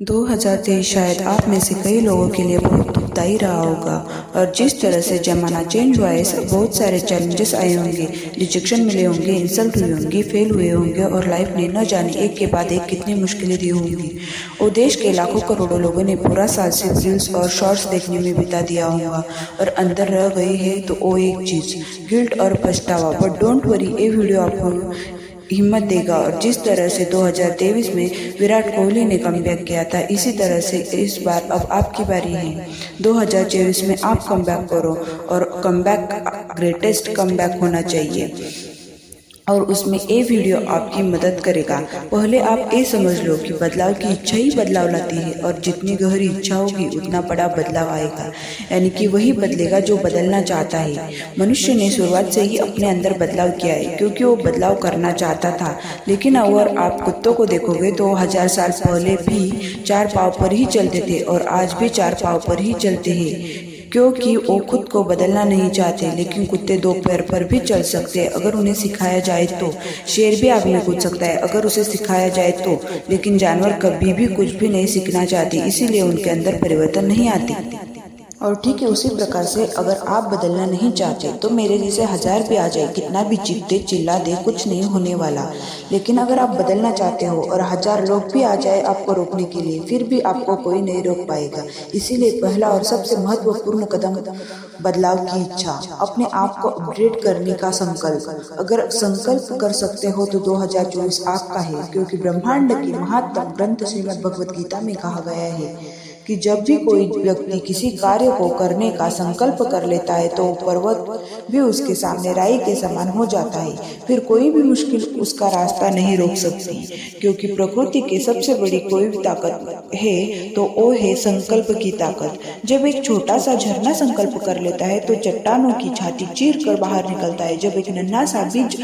2023 शायद आप में से कई लोगों के लिए बहुत दुखदाई रहा होगा और जिस तरह से ज़माना चेंज हुआ है बहुत सारे चैलेंजेस आए होंगे, रिजेक्शन मिले होंगे, इंसल्ट हुई होंगी, फेल हुए होंगे और लाइफ ने न जाने एक के बाद एक कितनी मुश्किलें दी होंगी। और देश के लाखों करोड़ों लोगों ने पूरा साल सिर्फ रील्स और शॉर्ट्स देखने में बिता दिया होगा और अंदर रह गई है तो वो एक चीज़ गिल्ट और पछतावा। बट डोंट वरी, ये वीडियो आपको हिम्मत देगा। और जिस तरह से 2023 में विराट कोहली ने कमबैक किया था, इसी तरह से इस बार अब आपकी बारी है। 2024 में आप कमबैक करो और कमबैक ग्रेटेस्ट कमबैक होना चाहिए और उसमें ये वीडियो आपकी मदद करेगा। पहले आप ये समझ लो कि बदलाव की इच्छा ही बदलाव लाती है और जितनी गहरी इच्छा होगी उतना बड़ा बदलाव आएगा, यानी कि वही बदलेगा जो बदलना चाहता है। मनुष्य ने शुरुआत से ही अपने अंदर बदलाव किया है क्योंकि वो बदलाव करना चाहता था। लेकिन अगर आप कुत्तों को देखोगे तो 1000 साल पहले भी 4 पाँव पर ही चलते थे और आज भी 4 पाँव पर ही चलते हैं क्योंकि वो खुद को बदलना नहीं चाहते। लेकिन कुत्ते 2 पैर पर भी चल सकते हैं अगर उन्हें सिखाया जाए तो। शेर भी आग में कूद सकता है अगर उसे सिखाया जाए तो। लेकिन जानवर कभी भी कुछ भी नहीं सीखना चाहते, इसीलिए उनके अंदर परिवर्तन नहीं आती। और ठीक है, उसी प्रकार से अगर आप बदलना नहीं चाहते तो मेरे जैसे 1000 भी आ जाए, कितना भी चीखते चिल्ला दे, कुछ नहीं होने वाला। लेकिन अगर आप बदलना चाहते हो और 1000 लोग भी आ जाए आपको रोकने के लिए, फिर भी आपको कोई नहीं रोक पाएगा। इसीलिए पहला और सबसे महत्वपूर्ण कदम बदलाव की इच्छा, अपने आप को अपग्रेड करने का संकल्प। अगर संकल्प कर सकते हो तो 2024 आपका है, क्योंकि ब्रह्मांड की महत्तम ग्रंथ श्रीमद् भगवद गीता में कहा गया है कि जब भी कोई व्यक्ति किसी कार्य को करने का संकल्प कर लेता है तो पर्वत भी उसके सामने राई के समान हो जाता है। फिर कोई भी मुश्किल उसका रास्ता नहीं रोक सकती, क्योंकि प्रकृति की सबसे बड़ी कोई भी ताकत है तो वो है संकल्प की ताकत। जब एक छोटा सा झरना संकल्प कर लेता है तो चट्टानों की छाती चीर कर बाहर निकलता है। जब एक नन्हा सा बीज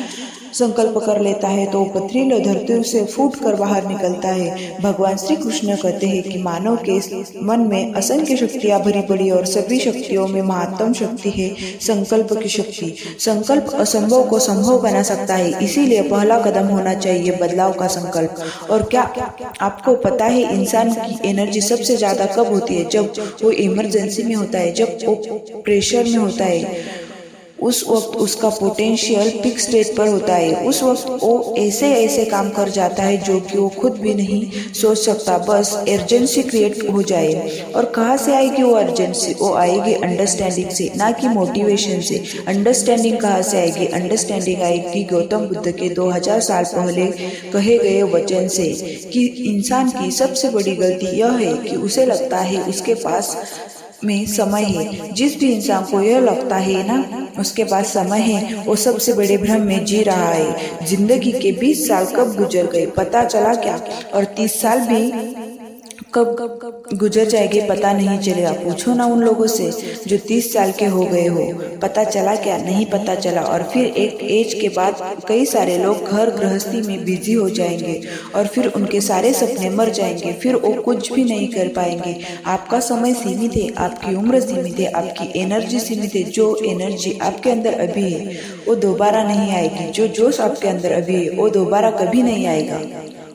संकल्प कर लेता है तो पथरीले धरती से फूट कर बाहर निकलता है। भगवान श्री कृष्ण कहते हैं कि मानव के मन में असंख्य शक्तियां भरी पड़ी और सभी शक्तियों में महत्तम शक्ति है संकल्प की शक्ति। संकल्प असंभव को संभव बना सकता है, इसीलिए पहला कदम होना चाहिए बदलाव का संकल्प। और क्या आपको पता है इंसान की एनर्जी सबसे ज्यादा कब होती है? जब वो इमरजेंसी में होता है, जब वो प्रेशर में होता है। उस वक्त उसका पोटेंशियल पिक स्टेज पर होता है। उस वक्त वो ऐसे ऐसे काम कर जाता है जो कि वो खुद भी नहीं सोच सकता, बस अर्जेंसी क्रिएट हो जाए। और कहाँ से आएगी वो अर्जेंसी? वो आएगी अंडरस्टैंडिंग से, ना कि मोटिवेशन से। अंडरस्टैंडिंग कहाँ से आएगी? अंडरस्टैंडिंग आएगी गौतम बुद्ध के 2000 साल पहले कहे गए वचन से कि इंसान की सबसे बड़ी गलती यह है कि उसे लगता है उसके पास में समय है। जिस भी इंसान को यह लगता है ना उसके पास समय है, वो सबसे बड़े भ्रम में जी रहा है। जिंदगी के 20 साल कब गुजर गए पता चला क्या? और 30 साल भी कब गुजर जाएंगे पता नहीं चलेगा। पूछो ना उन लोगों से जो 30 साल के हो गए हो, पता चला क्या? नहीं पता चला। और फिर एक एज के बाद कई सारे लोग घर गृहस्थी में बिजी हो जाएंगे और फिर उनके सारे सपने मर जाएंगे, फिर वो कुछ भी नहीं कर पाएंगे। आपका समय सीमित है, आपकी उम्र सीमित है, आपकी एनर्जी सीमित है। जो एनर्जी आपके अंदर अभी है वो दोबारा नहीं आएगी, जो जोश आपके अंदर अभी है वो दोबारा कभी नहीं आएगा।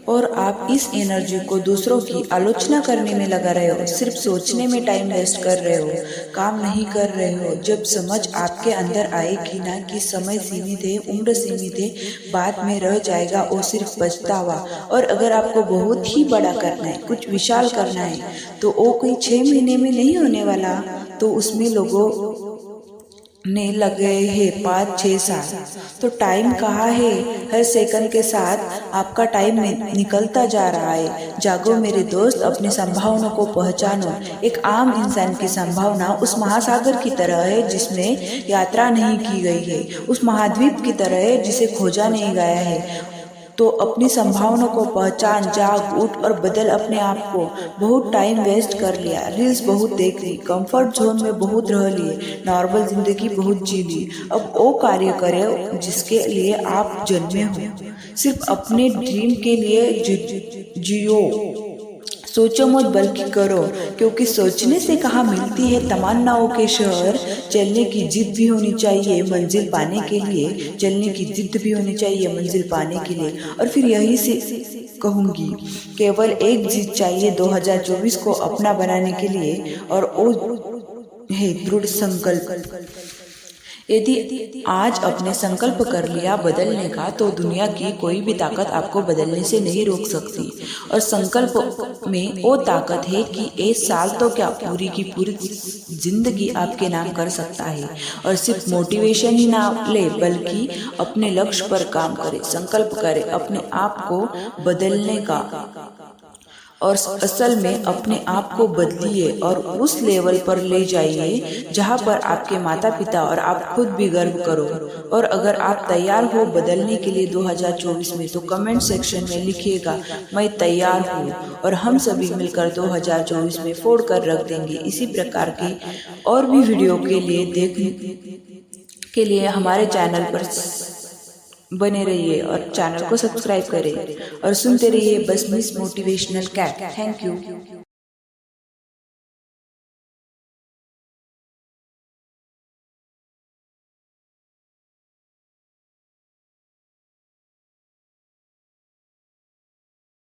और आप इस एनर्जी को दूसरों की आलोचना करने में लगा रहे हो, सिर्फ सोचने में टाइम वेस्ट कर रहे हो, काम नहीं कर रहे हो। जब समझ आपके अंदर आएगी ना कि समय सीमित है, उम्र सीमित है, बाद में रह जाएगा वो सिर्फ पछतावा। और अगर आपको बहुत ही बड़ा करना है, कुछ विशाल करना है, तो वो कोई 6 महीने में नहीं होने वाला। तो उसमें लोगों ने लगे हैं 5-6 साल। तो टाइम कहाँ है? हर सेकंड के साथ आपका टाइम निकलता जा रहा है। जागो मेरे दोस्त, अपनी संभावनाओं को पहचानो। एक आम इंसान की संभावना उस महासागर की तरह है जिसमें यात्रा नहीं की गई है, उस महाद्वीप की तरह है जिसे खोजा नहीं गया है। तो अपनी संभावनाओं को पहचान, जाग उठ और बदल अपने आप को। बहुत टाइम वेस्ट कर लिया, रील्स बहुत देख ली, कंफर्ट जोन में बहुत रह लिए, नॉर्मल जिंदगी बहुत जी ली। अब वो कार्य करें जिसके लिए आप जन्मे हो, सिर्फ अपने ड्रीम के लिए जियो। सोचो मत बल्कि करो, क्योंकि सोचने से कहाँ मिलती है तमन्नाओं के शहर। चलने की जिद भी होनी चाहिए मंजिल पाने के लिए, चलने की जिद भी होनी चाहिए मंजिल पाने के लिए। और फिर यही से कहूँगी, केवल एक जिद चाहिए 2024 को अपना बनाने के लिए, और वो है दृढ़ संकल्प। यदि आज आपने संकल्प कर लिया बदलने का, तो दुनिया की कोई भी ताकत आपको बदलने से नहीं रोक सकती। और संकल्प में वो ताकत है कि एक साल तो क्या, पूरी की पूरी जिंदगी आपके नाम कर सकता है। और सिर्फ मोटिवेशन ही ना ले, बल्कि अपने लक्ष्य पर काम करे, संकल्प करे अपने आप को बदलने का। और असल में अपने आप को बदलिए और उस लेवल पर ले जाइए जहां पर आपके माता पिता और आप खुद भी गर्व करो। और अगर आप तैयार हो बदलने के लिए 2024 में, तो कमेंट सेक्शन में लिखिएगा मैं तैयार हूँ, और हम सभी मिलकर 2024 में फोड़ कर रख देंगे। इसी प्रकार की और भी वीडियो के लिए देखने के लिए हमारे चैनल पर बने रहिए और चैनल को सब्सक्राइब करें और सुनते रहिए बस miss motivational cat. Thank you.